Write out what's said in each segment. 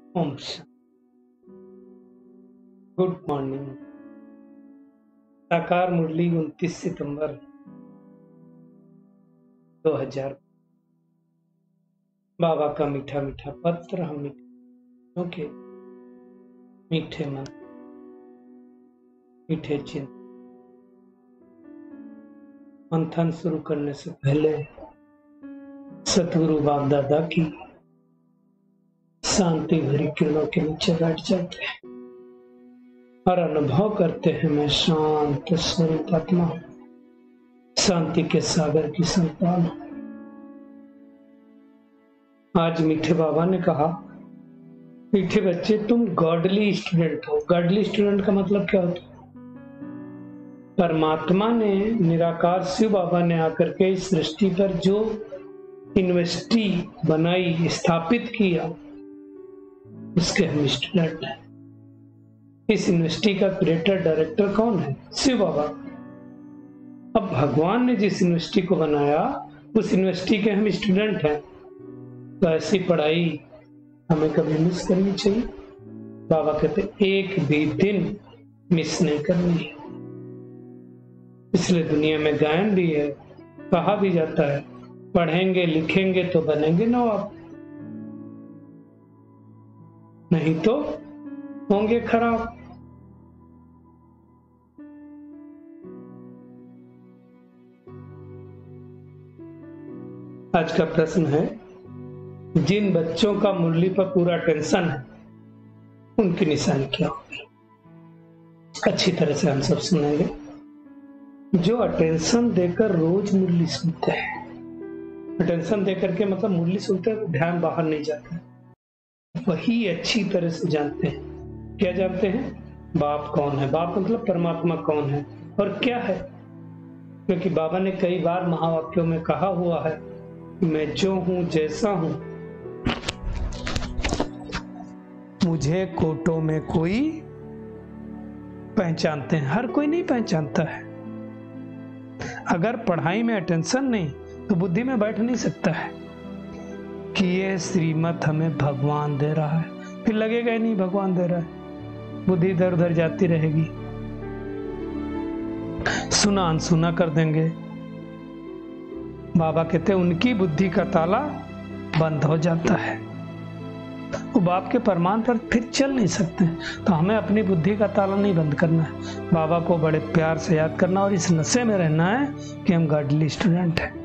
ओम good morning. साकार मुरली 29 सितंबर 2000। बाबा का मीठा मीठा पत्र, हम मीठे के मीठे मन, मीठे चिंतन। मंथन शुरू करने से पहले सतगुरु बाप दादा की शांति भरी किरणों के नीचे बैठ जाते हैं और अनुभव करते हैं मैं शांत स्वरूप आत्मा, शांति के सागर की संतान। आज मीठे बाबा ने कहा, मीठे बच्चे तुम गॉडली स्टूडेंट हो। गॉडली स्टूडेंट का मतलब क्या होता है? परमात्मा ने, निराकार शिव बाबा ने आकर के इस सृष्टि पर जो यूनिवर्सिटी बनाई, स्थापित किया, उसके हम स्टूडेंट हैं। इस यूनिवर्सिटी का क्रिएटर डायरेक्टर कौन है? शिव बाबा। अब भगवान ने जिस यूनिवर्सिटी को बनाया, उस यूनिवर्सिटी के हम स्टूडेंट हैं। तो ऐसी पढ़ाई हमें कभी मिस करनी चाहिए? बाबा कहते एक भी दिन मिस नहीं करनी है। इसलिए दुनिया में गायन भी है, कहा भी जाता है, पढ़ेंगे लिखेंगे तो बनेंगे नवाब, नहीं तो होंगे खराब। आज का प्रश्न है, जिन बच्चों का मुरली पर पूरा टेंशन है, उनकी निशानी क्या होगी? अच्छी तरह से हम सब सुनेंगे। जो अटेंशन देकर रोज मुरली सुनते हैं, अटेंशन देकर के मतलब मुरली सुनते हैं तो ध्यान बाहर नहीं जाता है, वही अच्छी तरह से जानते हैं। क्या जानते हैं? बाप कौन है, बाप मतलब परमात्मा कौन है और क्या है। क्योंकि बाबा ने कई बार महावाक्यों में कहा हुआ है, मैं जो हूं जैसा हूं, मुझे कोटों में कोई पहचानते हैं, हर कोई नहीं पहचानता है। अगर पढ़ाई में अटेंशन नहीं तो बुद्धि में बैठ नहीं सकता है कि ये श्रीमत हमें भगवान दे रहा है, फिर लगेगा ही नहीं भगवान दे रहा है, बुद्धि इधर उधर जाती रहेगी, सुना अनसुना कर देंगे। बाबा कहते हैं उनकी बुद्धि का ताला बंद हो जाता है, वो बाप के परमान पर फिर चल नहीं सकते। तो हमें अपनी बुद्धि का ताला नहीं बंद करना है, बाबा को बड़े प्यार से याद करना और इस नशे में रहना है कि हम गॉडली स्टूडेंट हैं।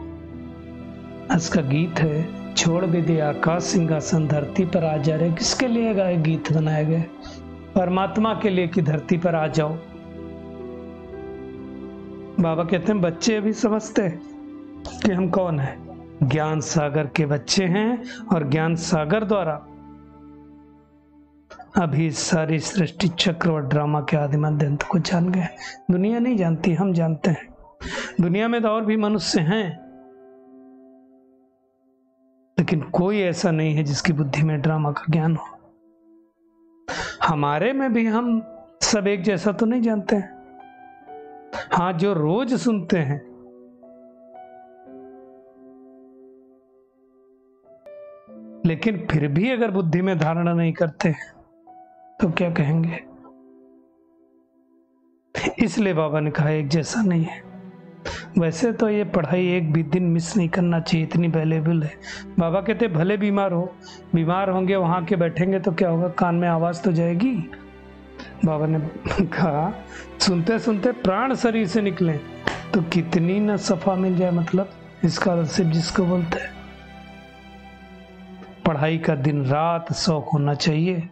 आज का गीत है, छोड़ भी दिया आकाश सिंहासन धरती पर आ जा रहे। किसके लिए गाए गीत बनाए गए? परमात्मा के लिए कि धरती पर आ जाओ। बाबा कहते हैं बच्चे भी समझते कि हम कौन है, ज्ञान सागर के बच्चे हैं और ज्ञान सागर द्वारा अभी सारी सृष्टि चक्र और ड्रामा के आदि मध्य अंत को जान गए। दुनिया नहीं जानती, हम जानते हैं। दुनिया में तो और भी मनुष्य हैं, लेकिन कोई ऐसा नहीं है जिसकी बुद्धि में ड्रामा का ज्ञान हो। हमारे में भी हम सब एक जैसा तो नहीं जानते हैं। हाँ, जो रोज सुनते हैं, लेकिन फिर भी अगर बुद्धि में धारणा नहीं करते तो क्या कहेंगे? इसलिए बाबा ने कहा एक जैसा नहीं है। वैसे तो ये पढ़ाई एक भी दिन मिस नहीं करना चाहिए, इतनी वैल्यूएबल है। बाबा कहते भले बीमार हो, बीमार होंगे वहां के बैठेंगे तो क्या होगा, कान में आवाज तो जाएगी। बाबा ने कहा सुनते सुनते प्राण शरीर से निकले तो कितनी न सफा मिल जाए, मतलब स्कॉलरशिप जिसको बोलते हैं। पढ़ाई का दिन रात शौक होना चाहिए।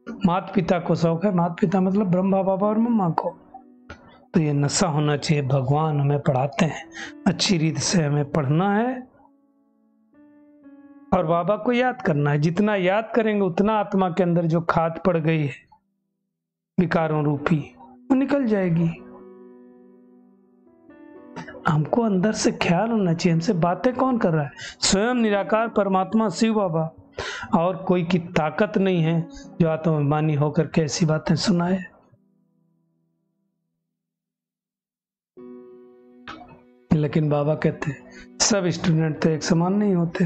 माता पिता को शौक है, माता पिता मतलब ब्रह्मा बाबा और मम्मा को, तो ये नशा होना चाहिए। भगवान हमें पढ़ाते हैं, अच्छी रीत से हमें पढ़ना है और बाबा को याद करना है। जितना याद करेंगे उतना आत्मा के अंदर जो खाद पड़ गई है विकारों रूपी, वो निकल जाएगी। हमको अंदर से ख्याल होना चाहिए हमसे बातें कौन कर रहा है, स्वयं निराकार परमात्मा शिव बाबा, और कोई की ताकत नहीं है जो आत्माभिमानी होकर के ऐसी बातें सुनाए। लेकिन बाबा कहते सब स्टूडेंट तो एक समान नहीं होते।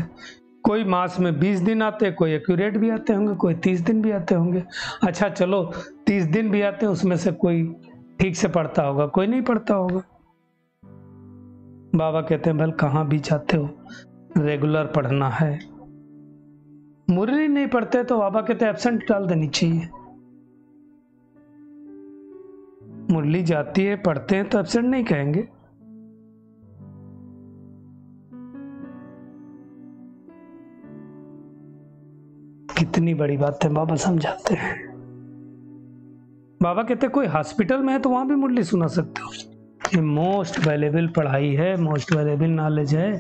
कोई मास में 20 दिन आते, कोई एक्यूरेट भी आते होंगे, कोई 30 दिन भी आते होंगे। अच्छा चलो 30 दिन भी आते हैं, उसमें से कोई ठीक से पढ़ता होगा, कोई नहीं पढ़ता होगा। बाबा कहते हैं भल कहाँ भी जाते हो, रेगुलर पढ़ना है। मुरली नहीं पढ़ते तो बाबा कहते हैं एब्सेंट डाल देनी चाहिए। मुरली जाती है, पढ़ते हैं तो एब्सेंट नहीं कहेंगे। कितनी बड़ी बात है बाबा समझाते हैं। बाबा कहते हैं कोई हॉस्पिटल में है तो वहां भी मुरली सुना सकते हो। ये मोस्ट वैल्यूएबल पढ़ाई है, मोस्ट वैल्यूएबल नॉलेज है।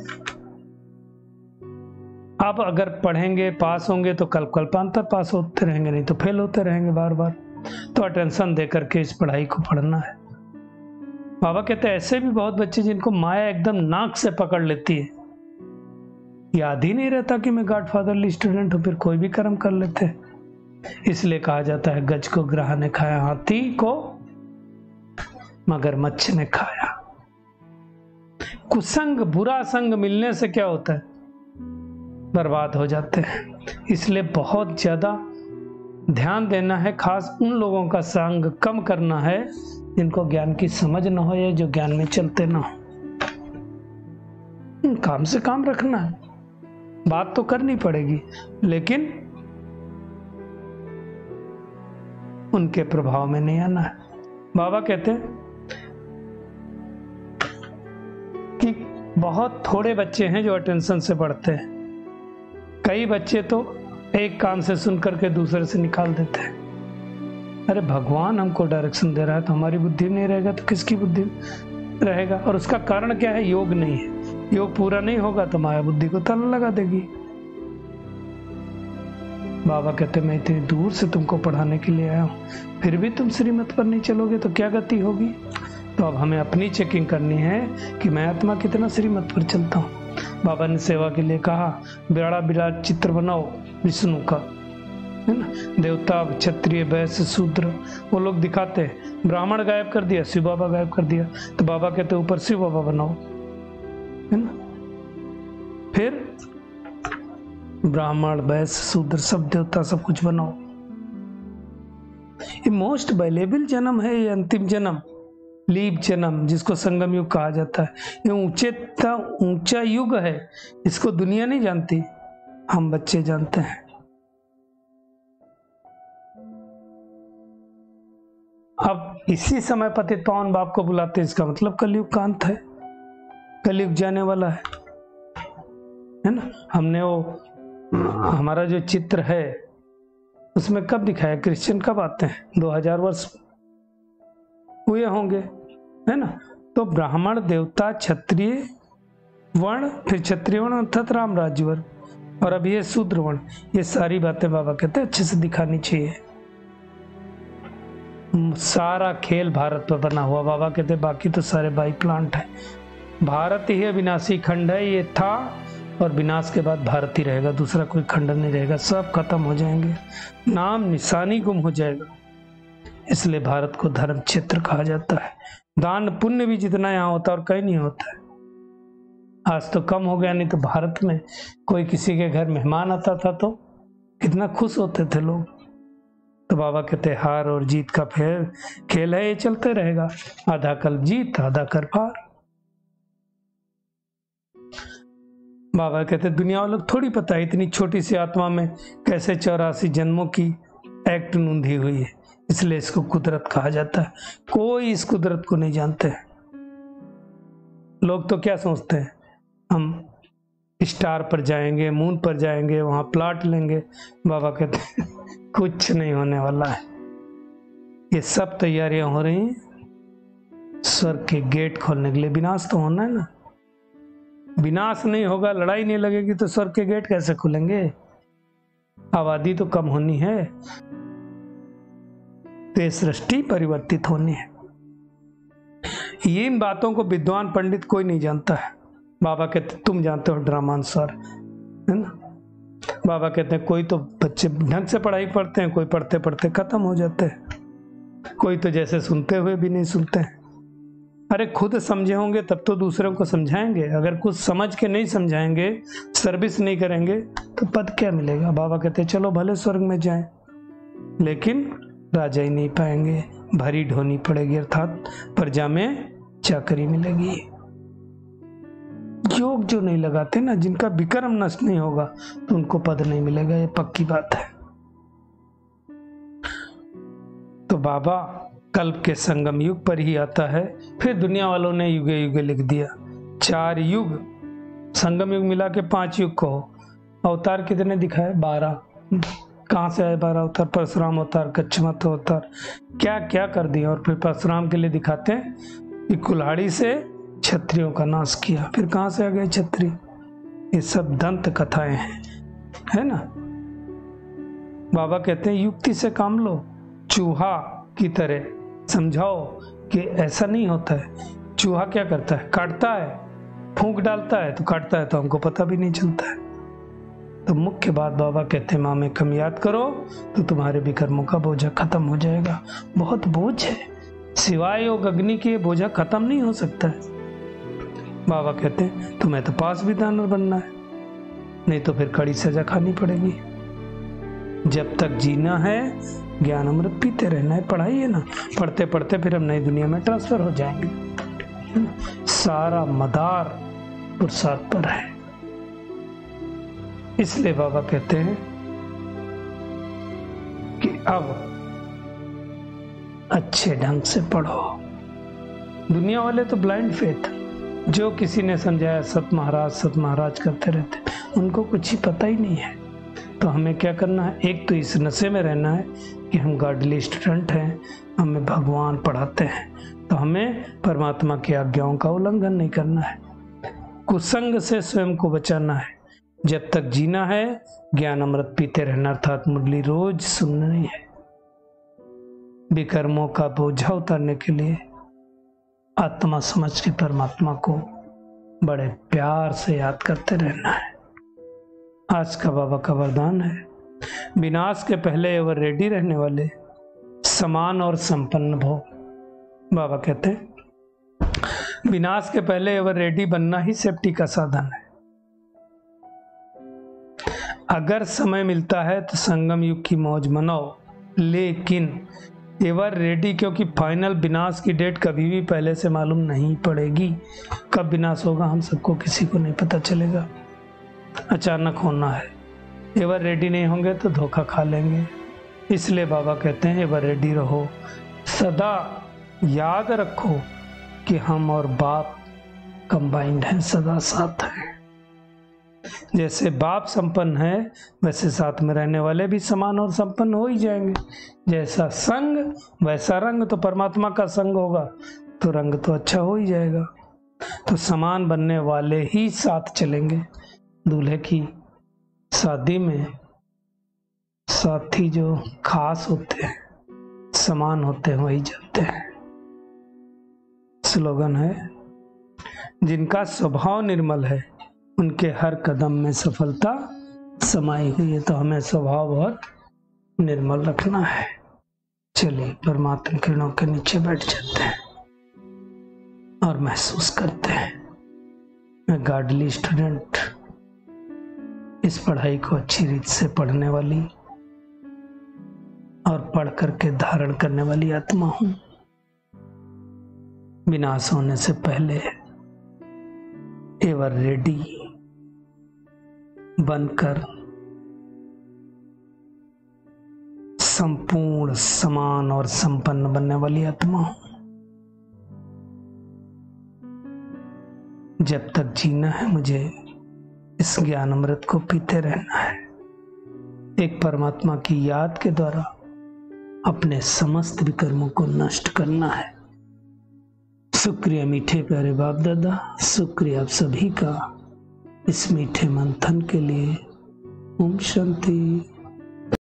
आप अगर पढ़ेंगे, पास होंगे तो कल्पांतर पास होते रहेंगे, नहीं तो फेल होते रहेंगे बार बार। तो अटेंशन दे करके इस पढ़ाई को पढ़ना है। बाबा कहते हैं ऐसे भी बहुत बच्चे जिनको माया एकदम नाक से पकड़ लेती है, याद ही नहीं रहता कि मैं गॉडफादरली स्टूडेंट हूं, फिर कोई भी कर्म कर लेते हैं। इसलिए कहा जाता है गज को ग्राह ने खाया, हाथी को मगरमच्छ ने खाया। कुसंग, बुरा संग मिलने से क्या होता है, बर्बाद हो जाते हैं। इसलिए बहुत ज्यादा ध्यान देना है, खास उन लोगों का संग कम करना है जिनको ज्ञान की समझ ना हो या जो ज्ञान में चलते ना हो। काम से काम रखना है, बात तो करनी पड़ेगी, लेकिन उनके प्रभाव में नहीं आना है। बाबा कहते हैं कि बहुत थोड़े बच्चे हैं जो अटेंशन से पढ़ते हैं। कई बच्चे तो एक कान से सुन करके दूसरे से निकाल देते हैं। अरे भगवान हमको डायरेक्शन दे रहा है तो हमारी बुद्धि नहीं रहेगा तो किसकी बुद्धि रहेगा? और उसका कारण क्या है? योग नहीं है। योग पूरा नहीं होगा तो माया बुद्धि को ताला लगा देगी। बाबा कहते मैं इतनी दूर से तुमको पढ़ाने के लिए आया हूं, फिर भी तुम श्रीमत पर नहीं चलोगे तो क्या गति होगी? तो अब हमें अपनी चेकिंग करनी है कि मैं आत्मा कितना श्रीमत पर चलता हूँ। बाबा ने सेवा के लिए कहा बड़ा विराट चित्र बनाओ विष्णु का, है ना। देवता, क्षत्रिय, वैश्य, शूद्र वो लोग दिखाते हैं। ब्राह्मण गायब कर दिया, शिव बाबा गायब कर दिया, तो बाबा कहते ऊपर शिव बाबा बनाओ, है ना। फिर ब्राह्मण, वैश्य, शूद्र सब देवता सब कुछ बनाओ। ये मोस्ट वैल्यूएबल जन्म है, ये अंतिम जन्म, लीप जन्म, जिसको संगम युग कहा जाता है। ये ऊंचा युग है, इसको दुनिया नहीं जानती, हम बच्चे जानते हैं। अब इसी समय पतित पावन बाप को बुलाते हैं, इसका मतलब कलयुग का अंत है, कलयुग जाने वाला है ना। हमने वो हमारा जो चित्र है उसमें कब दिखाया, क्रिश्चियन कब आते हैं? 2000 वर्ष हुए होंगे, है ना। तो ब्राह्मण, देवता, क्षत्रिय वर्ण, फिर क्षत्रिय वर्ण अर्थात राम राज्य वर्ण, और अब ये शूद्र वर्ण, ये सारी बातें बाबा कहते हैं अच्छे से दिखानी चाहिए। सारा खेल भारत पर बना हुआ, बाबा कहते बाकी तो सारे बाई प्लांट है। भारत ही अविनाशी खंड है, ये था और विनाश के बाद भारत ही रहेगा, दूसरा कोई खंड नहीं रहेगा, सब खत्म हो जाएंगे, नाम निशानी गुम हो जाएगा। इसलिए भारत को धर्म क्षेत्र कहा जाता है। दान पुण्य भी जितना यहाँ होता है और कहीं नहीं होता है। आज तो कम हो गया, नहीं तो भारत में कोई किसी के घर मेहमान आता था तो कितना खुश होते थे लोग। तो बाबा कहते हार और जीत का खेल है, ये चलते रहेगा, आधा कल जीत आधा कर पार। बाबा कहते दुनिया वालों थोड़ी पता है इतनी छोटी सी आत्मा में कैसे 84 जन्मों की एक्ट नूंधी हुई है, इसलिए इसको कुदरत कहा जाता है। कोई इस कुदरत को नहीं जानते। लोग तो क्या सोचते हैं, हम स्टार पर जाएंगे, मून पर जाएंगे, वहां प्लॉट लेंगे। बाबा कहते हैं कुछ नहीं होने वाला है, ये सब तैयारियां हो रही हैं स्वर्ग के गेट खोलने के लिए। विनाश तो होना है ना, विनाश नहीं होगा, लड़ाई नहीं लगेगी तो स्वर्ग के गेट कैसे खुलेंगे? आबादी तो कम होनी है, तो सृष्टि परिवर्तित होनी है। ये इन बातों को विद्वान पंडित कोई नहीं जानता है। बाबा कहते तुम जानते हो ड्रामानुसार, है ना। बाबा कहते हैं कोई तो बच्चे ढंग से पढ़ाई पढ़ते हैं, कोई पढ़ते पढ़ते खत्म हो जाते हैं, कोई तो जैसे सुनते हुए भी नहीं सुनते हैं। अरे खुद समझे होंगे तब तो दूसरों को समझाएंगे, अगर कुछ समझ के नहीं समझाएंगे, सर्विस नहीं करेंगे तो पद क्या मिलेगा। बाबा कहते चलो भले स्वर्ग में जाएं, लेकिन राजा ही नहीं पाएंगे, भरी ढोनी पड़ेगी, अर्थात प्रजा में चाकरी मिलेगी। योग जो नहीं लगाते ना, जिनका विक्रम नष्ट नहीं होगा, तो उनको पद नहीं मिलेगा, ये पक्की बात है। तो बाबा कल्प के संगम युग पर ही आता है। फिर दुनिया वालों ने युगे युगे लिख दिया, 4 युग, संगम युग मिला के 5 युग को। अवतार कितने दिखाए? 12। कहाँ से आए 12 अवतार? परशुराम अवतार, कच्छमत अवतार, क्या क्या कर दिया। और फिर परशुराम के लिए दिखाते हैं कि कुल्हाड़ी से क्षत्रियों का नाश किया। फिर कहाँ से आ गए क्षत्रिय? ये सब दंत कथाएं हैं, है ना। बाबा कहते हैं युक्ति से काम लो, चूहा की तरह समझाओ कि ऐसा नहीं होता है। चूहा क्या करता है? काटता है, फूंक डालता है तो काटता है, तो हमको पता भी नहीं चलता है। तो मुख्य बात बाबा कहते हैं, माँ में कम याद करो तो तुम्हारे भी कर्मों का बोझा खत्म हो जाएगा। बहुत बोझ है, सिवाय योग अग्नि के बोझा खत्म नहीं हो सकता है। बाबा कहते हैं तुम्हें तो पास विधानर बनना है, नहीं तो फिर कड़ी सजा खानी पड़ेगी। जब तक जीना है ज्ञान अमृत पीते रहना है। पढ़ाई है ना, पढ़ते पढ़ते फिर हम नई दुनिया में ट्रांसफर हो जाएंगे। सारा मदार पुरुषार्थ पर है। इसलिए बाबा कहते हैं कि अब अच्छे ढंग से पढ़ो। दुनिया वाले तो ब्लाइंड फेथ, जो किसी ने समझाया सत महाराज करते रहते, उनको कुछ ही पता ही नहीं है। तो हमें क्या करना है? एक तो इस नशे में रहना है कि हम गॉडली स्टूडेंट हैं, हमें भगवान पढ़ाते हैं, तो हमें परमात्मा की आज्ञाओं का उल्लंघन नहीं करना है। कुसंग से स्वयं को बचाना है। जब तक जीना है ज्ञान अमृत पीते रहना, अर्थात मुरली रोज सुननी है। विकर्मों का बोझा उतारने के लिए आत्मा समझ के परमात्मा को बड़े प्यार से याद करते रहना है। आज का बाबा का वरदान है, विनाश के पहले एवर रेडी रहने वाले समान और संपन्न भो। बाबा कहते हैं विनाश के पहले एवर रेडी बनना ही सेफ्टी का साधन है। अगर समय मिलता है तो संगम युग की मौज मनाओ, लेकिन एवर रेडी, क्योंकि फाइनल विनाश की डेट कभी भी पहले से मालूम नहीं पड़ेगी। कब विनाश होगा हम सबको किसी को नहीं पता चलेगा, अचानक होना है। एवर रेडी नहीं होंगे तो धोखा खा लेंगे। इसलिए बाबा कहते हैं एवर रेडी रहो, सदा याद रखो कि हम और बाप कंबाइंड हैं, सदा साथ हैं। जैसे बाप संपन्न है वैसे साथ में रहने वाले भी समान और संपन्न हो ही जाएंगे। जैसा संग वैसा रंग, तो परमात्मा का संग होगा तो रंग तो अच्छा हो ही जाएगा। तो समान बनने वाले ही साथ चलेंगे। दूल्हे की शादी में साथी जो खास होते हैं, समान होते हैं, वही जाते हैं। स्लोगन है, जिनका स्वभाव निर्मल है उनके हर कदम में सफलता समाई हुई है। तो हमें स्वभाव बहुत निर्मल रखना है। चलिए परमात्मा किरणों के नीचे बैठ जाते हैं और महसूस करते हैं, मैं गॉडली स्टूडेंट, इस पढ़ाई को अच्छी रीत से पढ़ने वाली और पढ़ करके धारण करने वाली आत्मा हूं। विनाश होने से पहले एवर रेडी बनकर संपूर्ण समान और संपन्न बनने वाली आत्मा हूं। जब तक जीना है मुझे इस ज्ञान अमृत को पीते रहना है। एक परमात्मा की याद के द्वारा अपने समस्त विकर्मों को नष्ट करना है। शुक्रिया मीठे प्यारे बाप दादा, शुक्रिया आप सभी का इस मीठे मंथन के लिए। ओम शांति।